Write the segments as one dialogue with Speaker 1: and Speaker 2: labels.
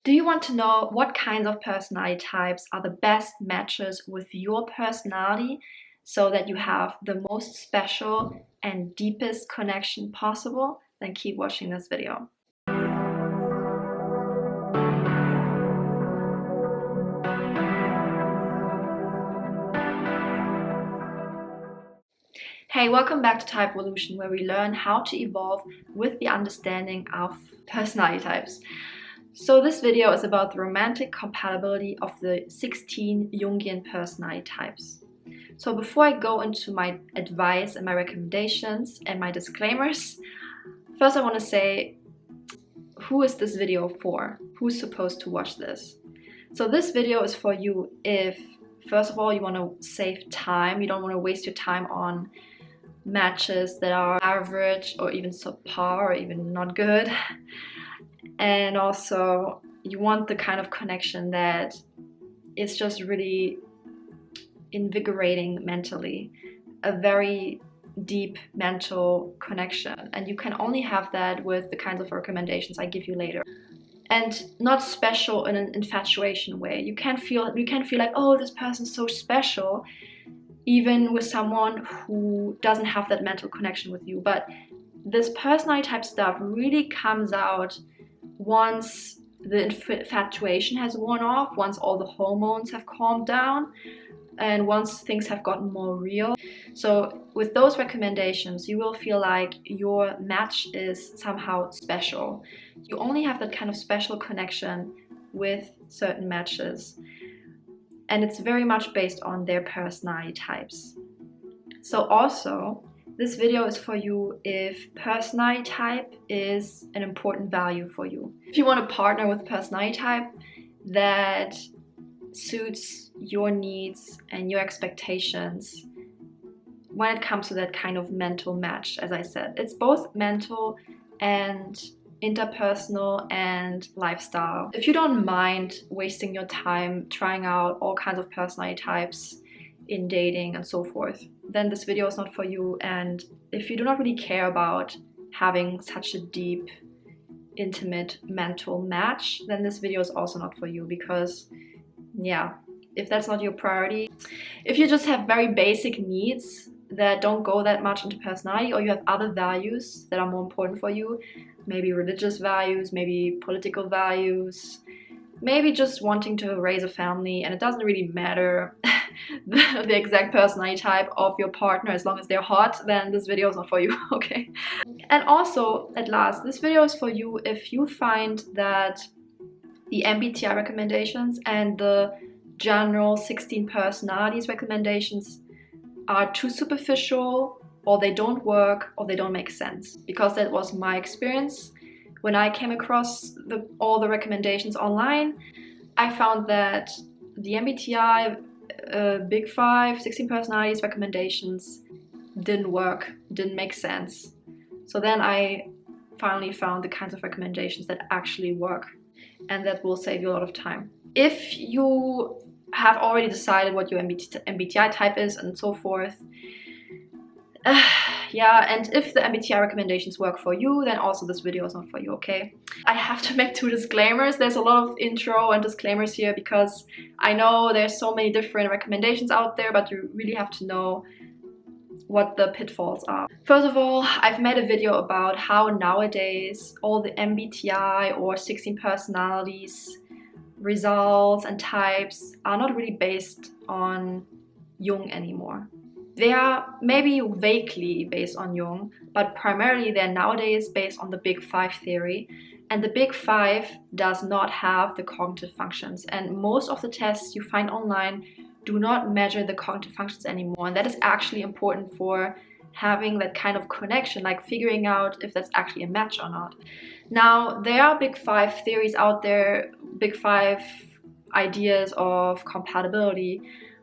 Speaker 1: Do you want to know what kinds of personality types are the best matches with your personality so that you have the most special and deepest connection possible? Then keep watching this video. Hey, welcome back to Type Evolution, where we learn how to evolve with the understanding of personality types. So this video is about the romantic compatibility of the 16 Jungian personality types. So before I go into my advice and my recommendations and my disclaimers, first I want to say, who is this video for? Who's supposed to watch this? So this video is for you if, first of all, you want to save time. You don't want to waste your time on matches that are average or even subpar or even not good. And also you want the kind of connection that is just really invigorating mentally, a very deep mental connection, and you can only have that with the kinds of recommendations I give you later. And not special in an infatuation way. You can feel like, oh, this person's so special, even with someone who doesn't have that mental connection with you. But this personality type stuff really comes out once the infatuation has worn off, once all the hormones have calmed down, and once things have gotten more real. So with those recommendations, you will feel like your match is somehow special. You only have that kind of special connection with certain matches. And it's very much based on their personality types. So also, this video is for you if personality type is an important value for you. If you want to partner with a personality type that suits your needs and your expectations when it comes to that kind of mental match, as I said. It's both mental and interpersonal and lifestyle. If you don't mind wasting your time trying out all kinds of personality types in dating and so forth, then this video is not for you. And if you do not really care about having such a deep, intimate mental match, then this video is also not for you, because yeah, if that's not your priority, if you just have very basic needs that don't go that much into personality, or you have other values that are more important for you, maybe religious values, maybe political values, maybe just wanting to raise a family, and it doesn't really matter the exact personality type of your partner as long as they're hot, then this video is not for you, okay? And also, at last, this video is for you if you find that the MBTI recommendations and the general 16 personalities recommendations are too superficial, or they don't work, or they don't make sense. Because that was my experience when I came across all the recommendations online. I found that the MBTI Big 5, 16 personalities recommendations didn't work, didn't make sense. So then I finally found the kinds of recommendations that actually work and that will save you a lot of time. If you have already decided what your MBTI type is and so forth, yeah, and if the MBTI recommendations work for you, then also this video is not for you, okay? I have to make 2 disclaimers. There's a lot of intro and disclaimers here because I know there's so many different recommendations out there, but you really have to know what the pitfalls are. First of all, I've made a video about how nowadays all the MBTI or 16 personalities results and types are not really based on Jung anymore. They are maybe vaguely based on Jung, but primarily they're nowadays based on the Big 5 theory. And the Big 5 does not have the cognitive functions. And most of the tests you find online do not measure the cognitive functions anymore. And that is actually important for having that kind of connection, like figuring out if that's actually a match or not. Now, there are Big 5 theories out there, Big 5 ideas of compatibility,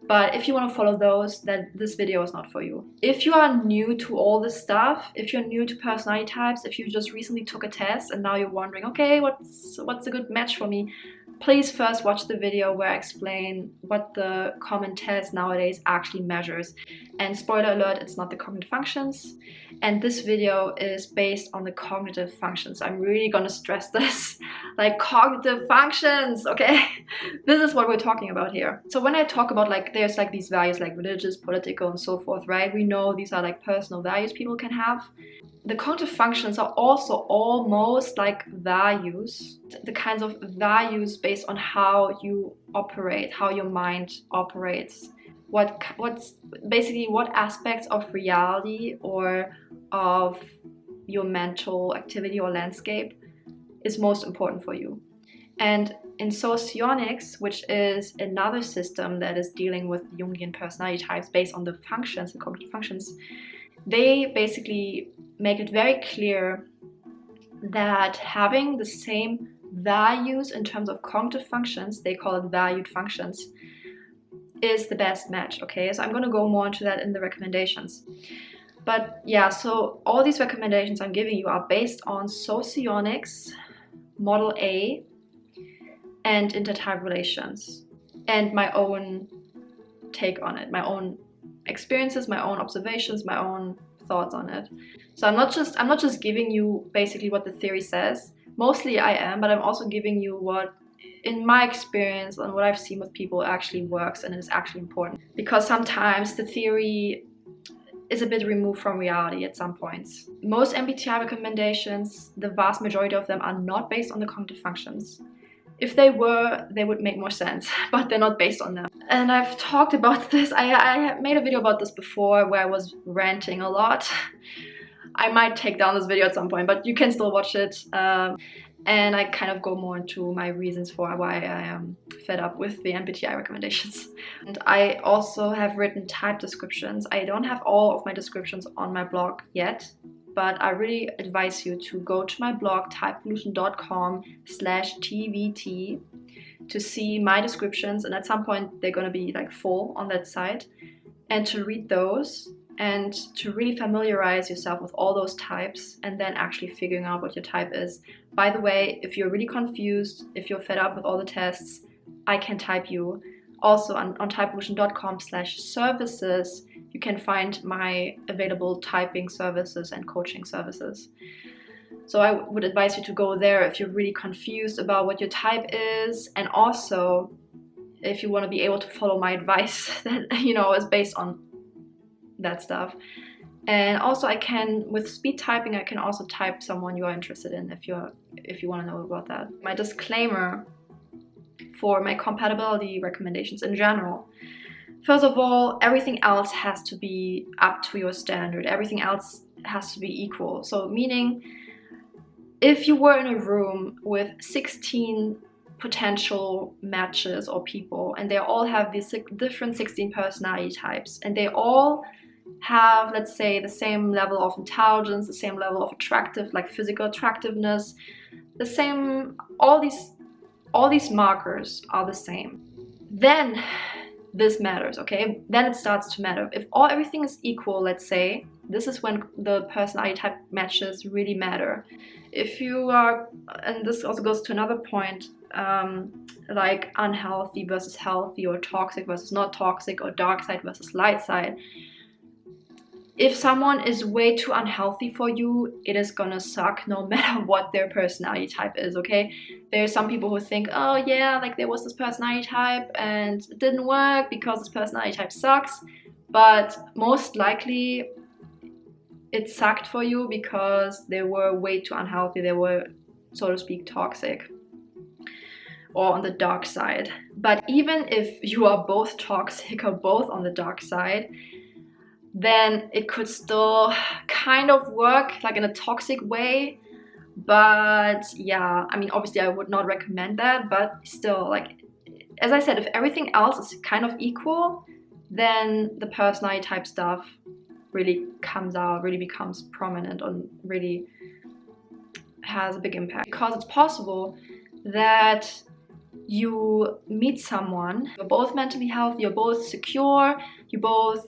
Speaker 1: but if you want to follow those, then this video is not for you. If you are new to all this stuff, if you're new to personality types, if you just recently took a test and now you're wondering, okay, what's a good match for me? please first watch the video where I explain what the common test nowadays actually measures. And spoiler alert, it's not the cognitive functions. And this video is based on the cognitive functions. I'm really gonna stress this, like cognitive functions, okay? This is what we're talking about here. So when I talk about like, there's like these values like religious, political, and so forth, right? We know these are like personal values people can have. The cognitive functions are also almost like values, the kinds of values based on how you operate, how your mind operates, what's basically what aspects of reality or of your mental activity or landscape is most important for you. And in Socionics, which is another system that is dealing with Jungian personality types based on the functions, the cognitive functions, they basically make it very clear that having the same values in terms of cognitive functions, they call it valued functions, is the best match, okay? So I'm going to go more into that in the recommendations. But yeah, so all these recommendations I'm giving you are based on Socionics, Model A, and intertype relations, and my own take on it, my own experiences, my own observations, my own thoughts on it. So I'm not just giving you basically what the theory says. Mostly I am, but I'm also giving you what, in my experience and what I've seen with people, actually works and is actually important. Because sometimes the theory is a bit removed from reality at some points. Most MBTI recommendations, the vast majority of them, are not based on the cognitive functions. If they were, they would make more sense, but they're not based on them. And I've talked about this, I made a video about this before where I was ranting a lot. I might take down this video at some point, but you can still watch it. And I kind of go more into my reasons for why I am fed up with the MBTI recommendations. And I also have written type descriptions. I don't have all of my descriptions on my blog yet, but I really advise you to go to my blog, typevolution.com/TVT, to see my descriptions. And at some point, they're going to be like full on that site, and to read those and to really familiarize yourself with all those types and then actually figuring out what your type is. By the way, if you're really confused, if you're fed up with all the tests, I can type you. Also on typevolution.com/services, you can find my available typing services and coaching services. So I would advise you to go there if you're really confused about what your type is, and also if you want to be able to follow my advice that, you know, is based on that stuff. And also with speed typing, I can also type someone you are interested in if you want to know about that. My disclaimer for my compatibility recommendations in general. First of all, everything else has to be up to your standard. Everything else has to be equal. So meaning, if you were in a room with 16 potential matches or people, and they all have these different 16 personality types, and they all have, let's say, the same level of intelligence, the same level of attractive, like physical attractiveness, the same, all these markers are the same, then this matters, okay? Then it starts to matter. If everything is equal, let's say, this is when the personality type matches really matter. If you are, and this also goes to another point, like unhealthy versus healthy, or toxic versus not toxic, or dark side versus light side. If someone is way too unhealthy for you, it is gonna suck no matter what their personality type is, okay? There's some people who think, oh yeah, like there was this personality type and it didn't work because this personality type sucks. But most likely it sucked for you because they were way too unhealthy. They were, so to speak, toxic or on the dark side. But even if you are both toxic or both on the dark side, then it could still kind of work like in a toxic way. But yeah, I mean, obviously I would not recommend that, but still, like, as I said, if everything else is kind of equal, then the personality type stuff really comes out, really becomes prominent, and really has a big impact. Because it's possible that you meet someone, you're both mentally healthy, you're both secure, you both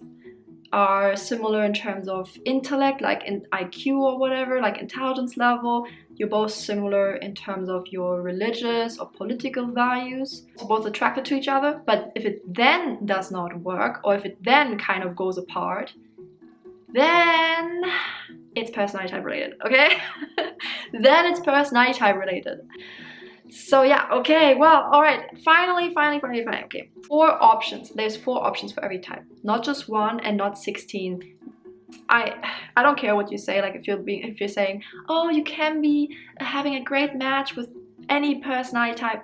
Speaker 1: are similar in terms of intellect, like in IQ or whatever, like intelligence level. You're both similar in terms of your religious or political values. You're both attracted to each other. But if it then does not work, or if it then kind of goes apart, then it's personality type related, okay? Then it's personality type related. So yeah, okay, well, all right, finally, okay. 4 options. There's 4 options for every type, not just 1 and not 16. I don't care what you say. Like if you're saying, oh, you can be having a great match with any personality type,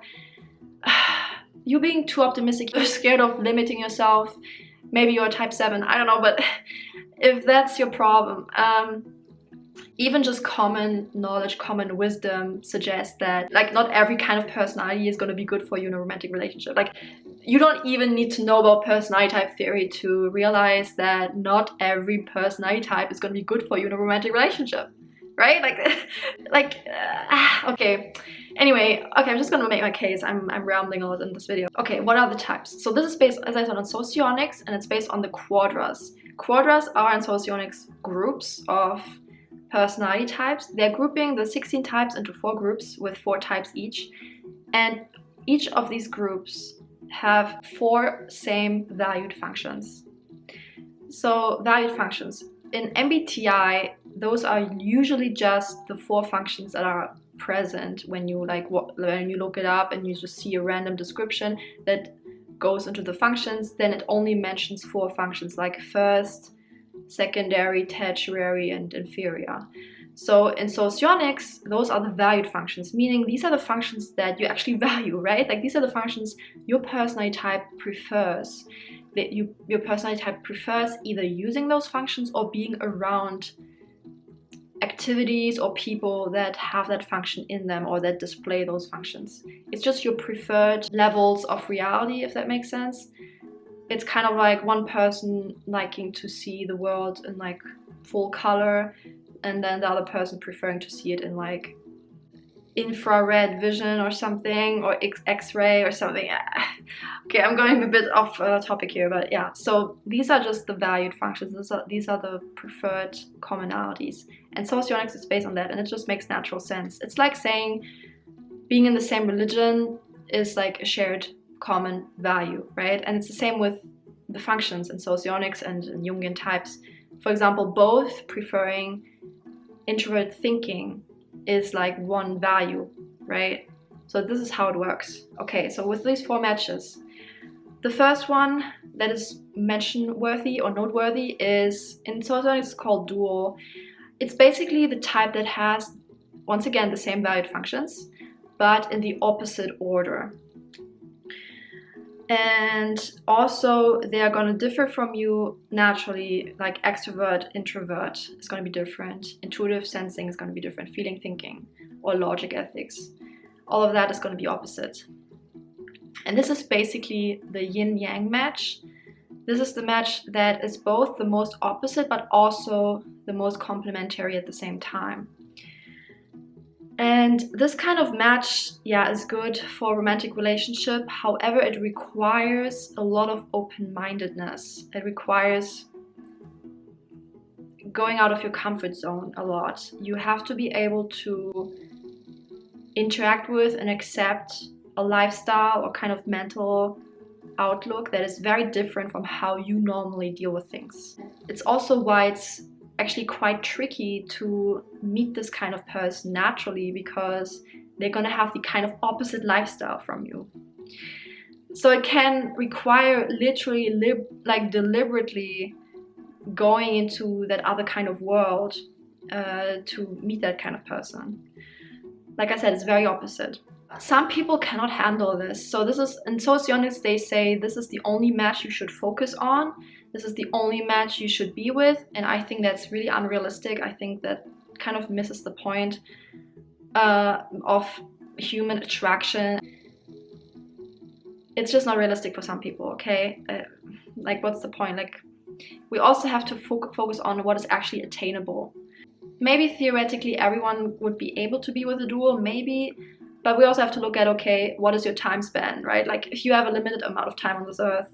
Speaker 1: you're being too optimistic. You're scared of limiting yourself. Maybe you're a type 7, I don't know, but if that's your problem, even just common knowledge, common wisdom suggests that like not every kind of personality is going to be good for you in a romantic relationship. Like you don't even need to know about personality type theory to realize that not every personality type is going to be good for you in a romantic relationship, right? Okay. Anyway, okay, I'm just gonna make my case. I'm rambling a lot in this video. Okay, what are the types? So this is based, as I said, on Socionics, and it's based on the quadras. Quadras are in Socionics groups of personality types. They're grouping the 16 types into 4 groups with 4 types each. And each of these groups have 4 same valued functions. So valued functions. In MBTI, those are usually just the 4 functions that are present when you when you look it up and you just see a random description that goes into the functions. Then it only mentions 4 functions like first, secondary, tertiary, and inferior. So in Socionics, those are the valued functions, meaning these are the functions that you actually value, right? Like these are the functions your personality type prefers. Your personality type prefers either using those functions or being around activities or people that have that function in them or that display those functions. It's just your preferred levels of reality, if that makes sense. It's kind of like one person liking to see the world in like full color, and then the other person preferring to see it in like infrared vision or something, or X-ray or something. Okay, I'm going a bit off topic here, but yeah. So these are just the valued functions. These are the preferred commonalities. And Socionics is based on that, and it just makes natural sense. It's like saying being in the same religion is like a shared common value, right? And it's the same with the functions in Socionics and in Jungian types. For example, both preferring introvert thinking is like one value, right? So this is how it works. Okay, so with these 4 matches, the first one that is mention-worthy or noteworthy is, in Socionics it's called dual. It's basically the type that has, once again, the same valued functions, but in the opposite order. And also they are going to differ from you naturally, like extrovert, introvert is going to be different, intuitive sensing is going to be different, feeling, thinking, or logic, ethics. All of that is going to be opposite. And this is basically the yin-yang match. This is the match that is both the most opposite but also the most complementary at the same time. And this kind of match, yeah, is good for a romantic relationship. However, it requires a lot of open-mindedness. It requires going out of your comfort zone a lot. You have to be able to interact with and accept a lifestyle or kind of mental outlook that is very different from how you normally deal with things. It's also why it's actually quite tricky to meet this kind of person naturally, because they're gonna have the kind of opposite lifestyle from you. So it can require literally deliberately going into that other kind of world to meet that kind of person. Like I said, it's very opposite. Some people cannot handle this. So this is, in Socionics, they say this is the only match you should focus on. This is the only match you should be with. And I think that's really unrealistic. I think that kind of misses the point of human attraction. It's just not realistic for some people, okay? Like, what's the point? Like, we also have to focus on what is actually attainable. Maybe theoretically everyone would be able to be with a dual, maybe. But we also have to look at, okay, what is your time span, right? Like if you have a limited amount of time on this earth,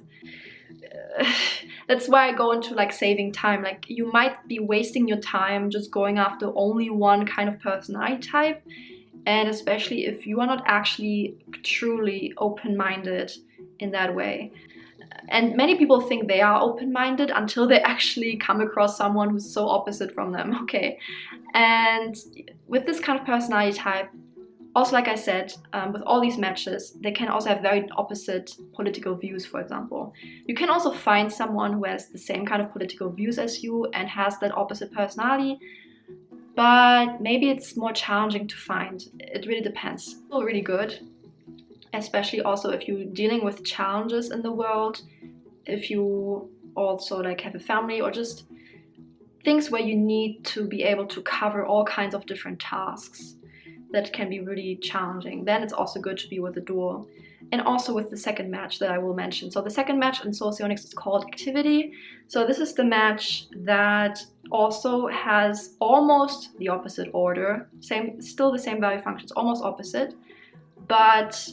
Speaker 1: that's why I go into like saving time. Like you might be wasting your time just going after only one kind of personality type, and especially if you are not actually truly open-minded in that way. And many people think they are open-minded until they actually come across someone who's so opposite from them. Okay, and with this kind of personality type, also, like I said, with all these matches, they can also have very opposite political views, for example. You can also find someone who has the same kind of political views as you and has that opposite personality, but maybe it's more challenging to find. It really depends. Still really good, especially also if you're dealing with challenges in the world, if you also like have a family or just things where you need to be able to cover all kinds of different tasks. That can be really challenging. Then it's also good to be with a dual. And also with the second match that I will mention. So the second match in Socionics is called Activity. So this is the match that also has almost the opposite order. Still the same value functions, almost opposite. But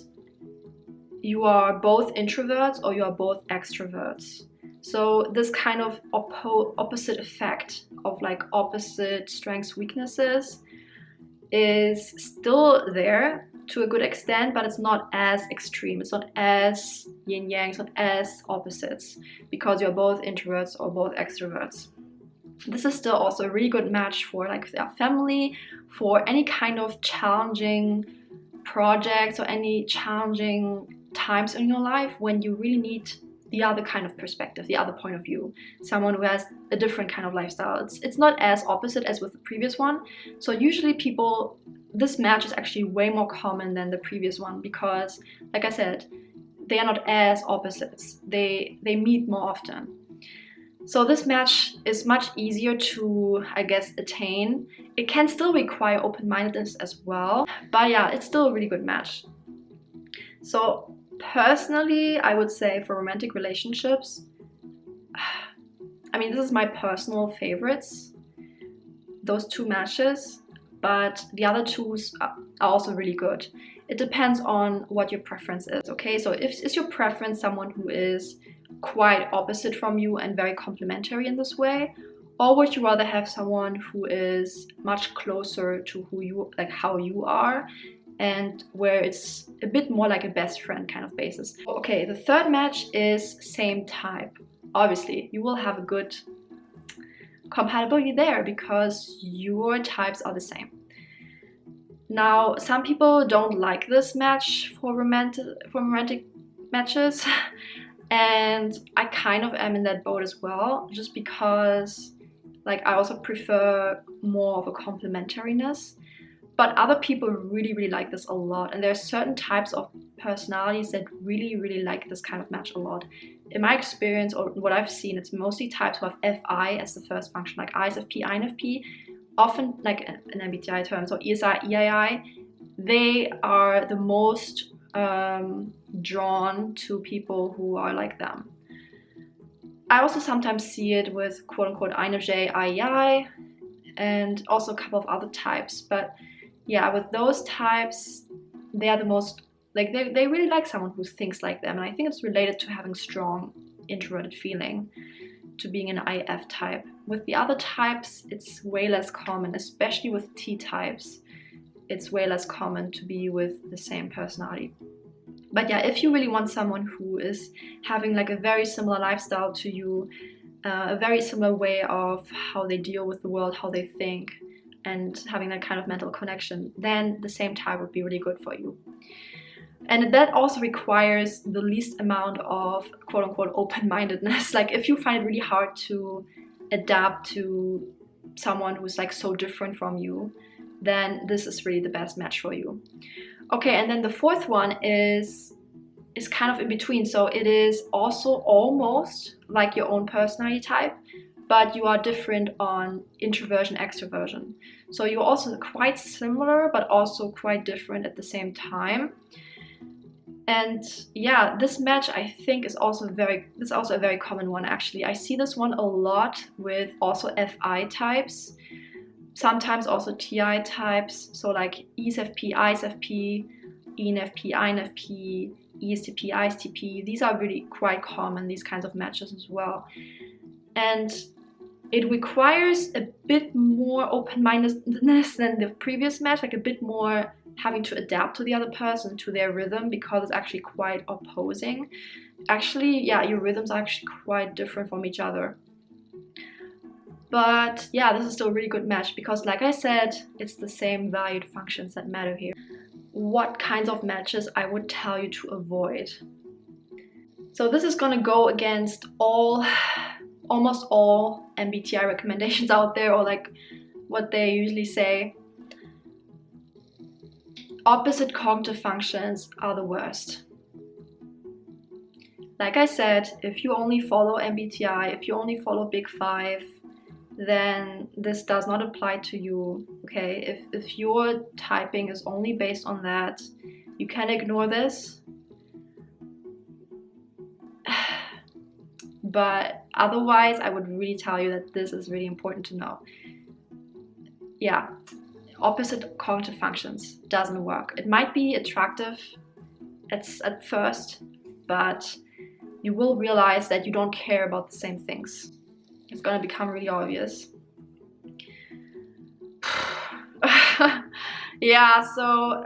Speaker 1: you are both introverts or you are both extroverts. So this kind of opposite effect of like opposite strengths, weaknesses is still there to a good extent, but it's not as extreme. It's not as yin yang, it's not as opposites, because you're both introverts or both extroverts. This is still also a really good match for like our family, for any kind of challenging projects or any challenging times in your life when you really need the other kind of perspective, the other point of view, someone who has a different kind of lifestyle. It's not as opposite as with the previous one. So usually this match is actually way more common than the previous one because, like I said, they are not as opposites. They meet more often. So this match is much easier to, I guess, attain. It can still require open-mindedness as well, but yeah, it's still a really good match. So personally, I would say for romantic relationships, I mean, this is my personal favorites, those two matches, but the other two are also really good. It depends on what your preference is, okay? So is your preference someone who is quite opposite from you and very complementary in this way? Or would you rather have someone who is much closer to how you are, and where it's a bit more like a best friend kind of basis? Okay, the third match is same type. Obviously, you will have a good compatibility there because your types are the same. Now, some people don't like this match for romantic matches, and I kind of am in that boat as well, just because like I also prefer more of a complementariness. But other people really, really like this a lot. And there are certain types of personalities that really, really like this kind of match a lot. In my experience, or what I've seen, it's mostly types who have FI as the first function, like ISFP, INFP, often like in MBTI terms, or ESI, EII. They are the most drawn to people who are like them. I also sometimes see it with quote-unquote INFJ, IEI, and also a couple of other types. But yeah, with those types, they are the most, like they really like someone who thinks like them. And I think it's related to having strong introverted feeling, to being an IF type. With the other types, it's way less common, especially with T types. It's way less common to be with the same personality. But yeah, if you really want someone who is having like a very similar lifestyle to you, a very similar way of how they deal with the world, how they think, and having that kind of mental connection, then the same type would be really good for you. And that also requires the least amount of quote-unquote open-mindedness. Like if you find it really hard to adapt to someone who's like so different from you, then this is really the best match for you. Okay, and then the fourth one is kind of in between. So it is also almost like your own personality type, but you are different on introversion, extroversion. So you're also quite similar, but also quite different at the same time. And yeah, this match I think is also a very common one actually. I see this one a lot with also FI types, sometimes also TI types, so like ESFP, ISFP, ENFP, INFP, ESTP, ISTP. These are really quite common, these kinds of matches as well. And it requires a bit more open-mindedness than the previous match, like a bit more having to adapt to the other person, to their rhythm, because it's actually quite opposing. Actually, yeah, your rhythms are actually quite different from each other. But yeah, this is still a really good match because, like I said, it's the same valued functions that matter here. What kinds of matches I would tell you to avoid? So this is gonna go against almost all MBTI recommendations out there, or like what they usually say. Opposite cognitive functions are the worst. Like I said, if you only follow MBTI, if you only follow Big Five, then this does not apply to you, okay? If your typing is only based on that, you can ignore this. But otherwise, I would really tell you that this is really important to know. Yeah, opposite cognitive functions doesn't work. It might be attractive at first, but you will realize that you don't care about the same things. It's gonna become really obvious. Yeah, so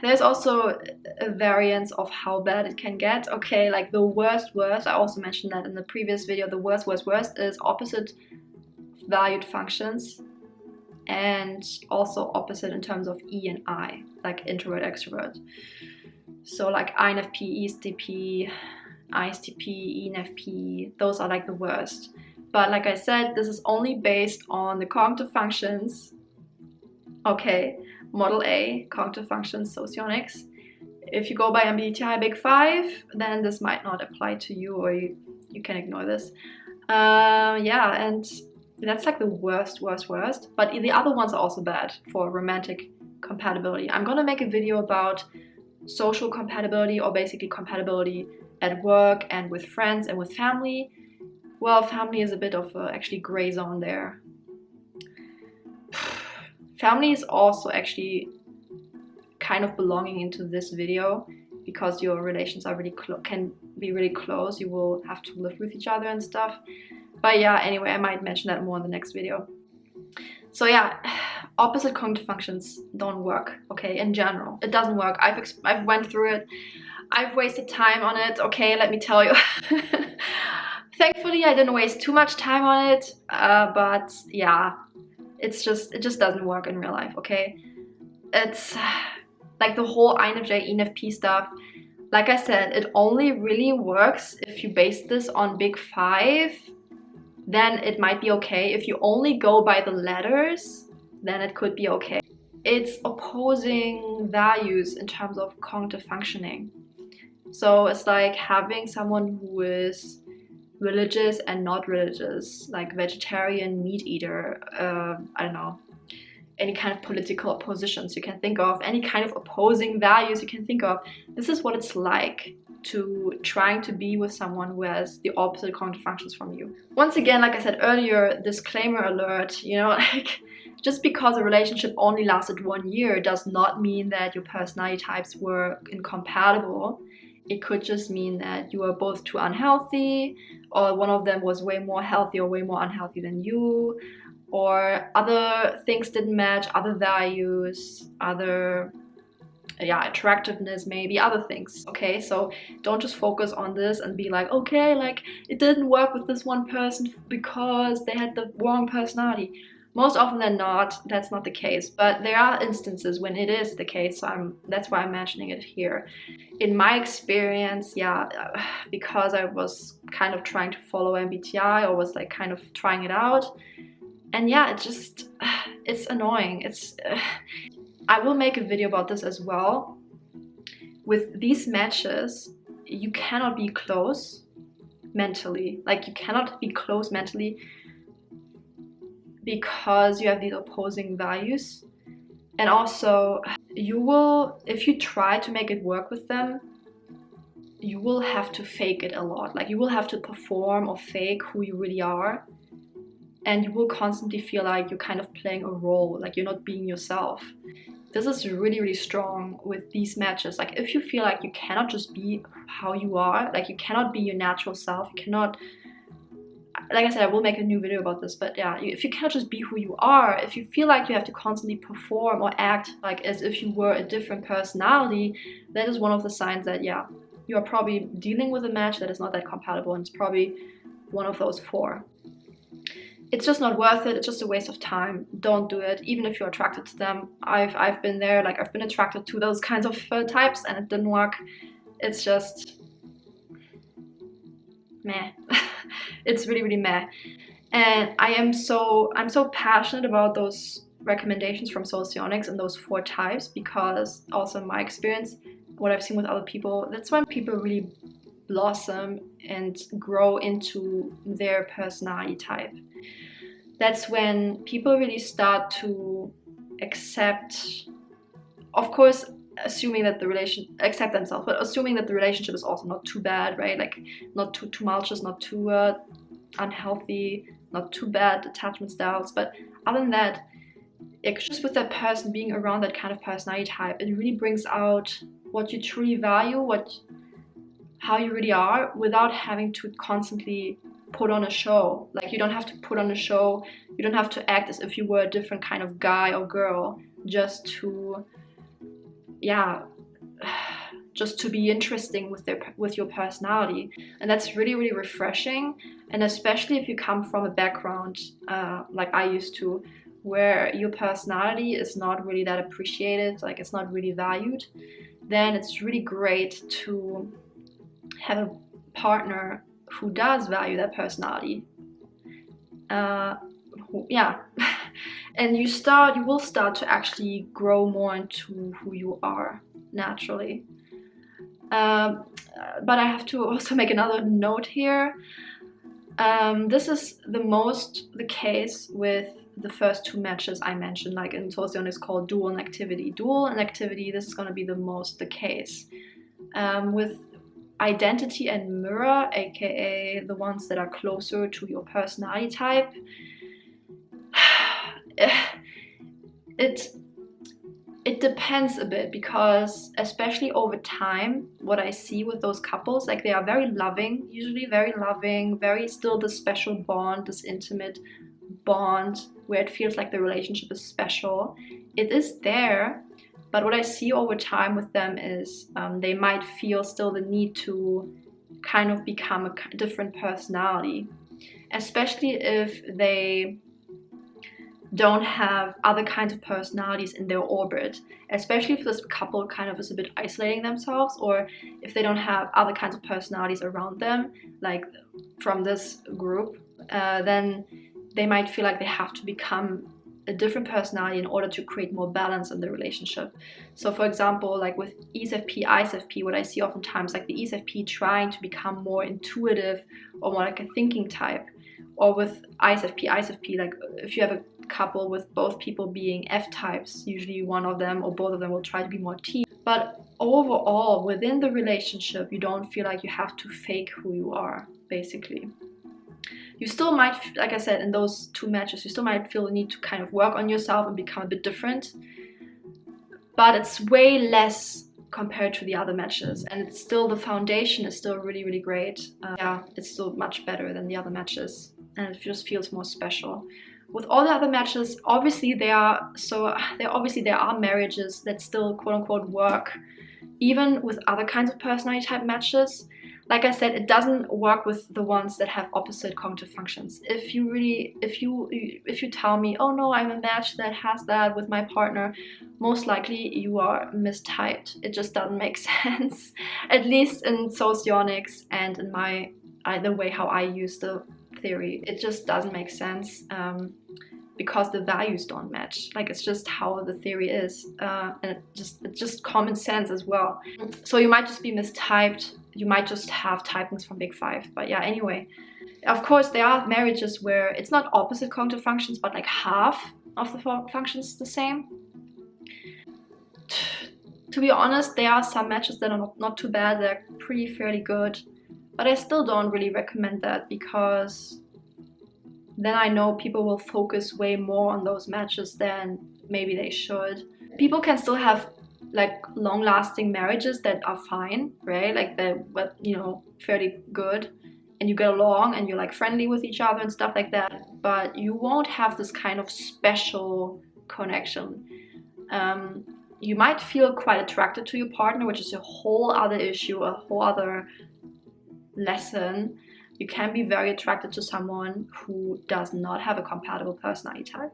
Speaker 1: there's also a variance of how bad it can get. Okay, like the worst, I also mentioned that in the previous video, the worst is opposite valued functions, and also opposite in terms of E and I, like introvert, extrovert. So like INFP, ESTP, ISTP, ENFP, those are like the worst. But like I said, this is only based on the cognitive functions. Okay, Model A, cognitive functions, Socionics. If you go by MBTI Big Five, then this might not apply to you, or you can ignore this. Yeah, and that's like the worst. But the other ones are also bad for romantic compatibility. I'm gonna make a video about social compatibility, or basically compatibility at work and with friends and with family. Well, family is a bit of a actually gray zone there. Family is also actually kind of belonging into this video because your relations are really can be really close. You will have to live with each other and stuff. But yeah, anyway, I might mention that more in the next video. So yeah, opposite cognitive functions don't work, okay, in general. It doesn't work. I've went through it. I've wasted time on it, okay, let me tell you. Thankfully, I didn't waste too much time on it, but yeah, it just doesn't work in real life, okay? It's like the whole INFJ, ENFP stuff. Like I said, it only really works if you base this on Big Five, then it might be okay. If you only go by the letters, then it could be okay. It's opposing values in terms of cognitive functioning. So it's like having someone who is religious and not religious, like vegetarian, meat eater, I don't know, any kind of political positions you can think of, any kind of opposing values you can think of. This is what it's like to trying to be with someone who has the opposite cognitive functions from you. Once again, like I said earlier, disclaimer alert, you know, like just because a relationship only lasted 1 year does not mean that your personality types were incompatible. It could just mean that you were both too unhealthy, or one of them was way more healthy or way more unhealthy than you, or other things didn't match, other values, other attractiveness, maybe other things. Okay, so don't just focus on this and be like, okay, like it didn't work with this one person because they had the wrong personality. Most often than not, that's not the case, but there are instances when it is the case, so that's why I'm mentioning it here. In my experience, yeah, because I was kind of trying to follow MBTI, or was like kind of trying it out, and yeah, it's annoying. I will make a video about this as well. With these matches, you cannot be close mentally. Like, you cannot be close mentally because you have these opposing values. And also, you will, if you try to make it work with them, you will have to fake it a lot. Like, you will have to perform or fake who you really are. And you will constantly feel like you're kind of playing a role, like you're not being yourself. this is really, really strong with these matches. Like if you feel like you cannot just be how you are, like you cannot be your natural self, you cannot, like I said, I will make a new video about this, but yeah, if you cannot just be who you are, if you feel like you have to constantly perform or act like as if you were a different personality, that is one of the signs that, yeah, you are probably dealing with a match that is not that compatible, and it's probably one of those 4. It's just not worth it. It's just a waste of time. Don't do it, even if you're attracted to them. I've been there. Like I've been attracted to those kinds of types, and it didn't work. It's just meh. It's really, really meh. And I'm so passionate about those recommendations from Socionics and those 4 types, because also in my experience, what I've seen with other people, that's when people really blossom and grow into their personality type. That's when people really start to accept, of course, assuming that accept themselves, but assuming that the relationship is also not too bad, right? Like not too tumultuous, not too unhealthy, not too bad attachment styles. But other than that, just with that person, being around that kind of personality type, it really brings out what you truly value, how you really are, without having to constantly put on a show. Like you don't have to put on a show, you don't have to act as if you were a different kind of guy or girl just to be interesting with your personality. And that's really, really refreshing. And especially if you come from a background like I used to, where your personality is not really that appreciated, like it's not really valued, then it's really great to have a partner who does value that personality. And you will start to actually grow more into who you are naturally. But I have to also make another note here. This is the case with the first 2 matches I mentioned, like in Socionics called dual and activity. Dual and activity, this is going to be the most the case. With identity and mirror, aka the ones that are closer to your personality type, it depends a bit, because especially over time, what I see with those couples, like they are very loving, usually very loving, very still this special bond, this intimate bond where it feels like the relationship is special. It is there, but what I see over time with them is they might feel still the need to kind of become a different personality, especially if they don't have other kinds of personalities in their orbit, especially if this couple kind of is a bit isolating themselves, or if they don't have other kinds of personalities around them, like from this group, then they might feel like they have to become a different personality in order to create more balance in the relationship. So for example, like with ESFP, ISFP, what I see oftentimes, like the ESFP trying to become more intuitive or more like a thinking type, or with ISFP, like if you have a couple with both people being F types, usually one of them or both of them will try to be more T. But overall, within the relationship, you don't feel like you have to fake who you are, basically. You still might, like I said, in those 2 matches, you still might feel the need to kind of work on yourself and become a bit different, but it's way less compared to the other matches, and it's still, the foundation is still really, really great. It's still much better than the other matches, and it just feels more special. With all the other matches, obviously there are marriages that still quote unquote work, even with other kinds of personality type matches. Like I said, it doesn't work with the ones that have opposite cognitive functions. If you tell me, oh no, I'm a match that has that with my partner, most likely you are mistyped. It just doesn't make sense. At least in Socionics and in the way how I use the theory, it just doesn't make sense. Because the values don't match. Like it's just how the theory is, and it's just common sense as well. So you might just be mistyped. You might just have typings from Big Five. But yeah, anyway, of course there are marriages where it's not opposite cognitive functions, but like half of the functions the same. To be honest, there are some matches that are not too bad. They're fairly good, but I still don't really recommend that, because then I know people will focus way more on those matches than maybe they should. people can still have like long-lasting marriages that are fine, right? Like they're, you know, fairly good, and you get along and you're like friendly with each other and stuff like that, but you won't have this kind of special connection. You might feel quite attracted to your partner, which is a whole other issue, a whole other lesson. You can be very attracted to someone who does not have a compatible personality type.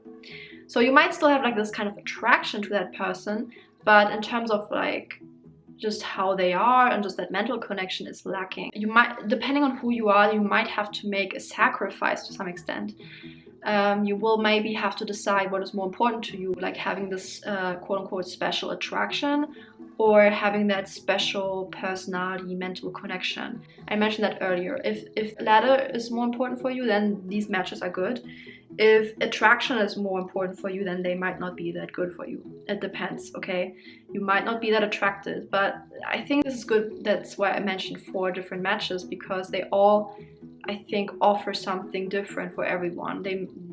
Speaker 1: So you might still have like this kind of attraction to that person, but in terms of like just how they are and just that mental connection is lacking. You might, depending on who you are, you might have to make a sacrifice to some extent. You will maybe have to decide what is more important to you, like having this quote-unquote special attraction or having that special personality mental connection. I mentioned that earlier. If latter is more important for you, then these matches are good. If attraction is more important for you, then they might not be that good for you. It depends, okay? You might not be that attracted, but I think this is good. That's why I mentioned 4 different matches, because they all, I think, offer something different for everyone.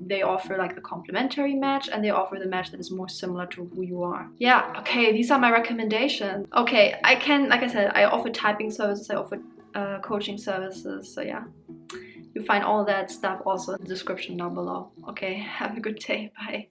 Speaker 1: They offer like the complementary match, and they offer the match that is more similar to who you are. Yeah, okay, these are my recommendations. Okay, I can, like I said, I offer typing services, I offer coaching services, so yeah. You find all that stuff also in the description down below. Okay, have a good day, bye.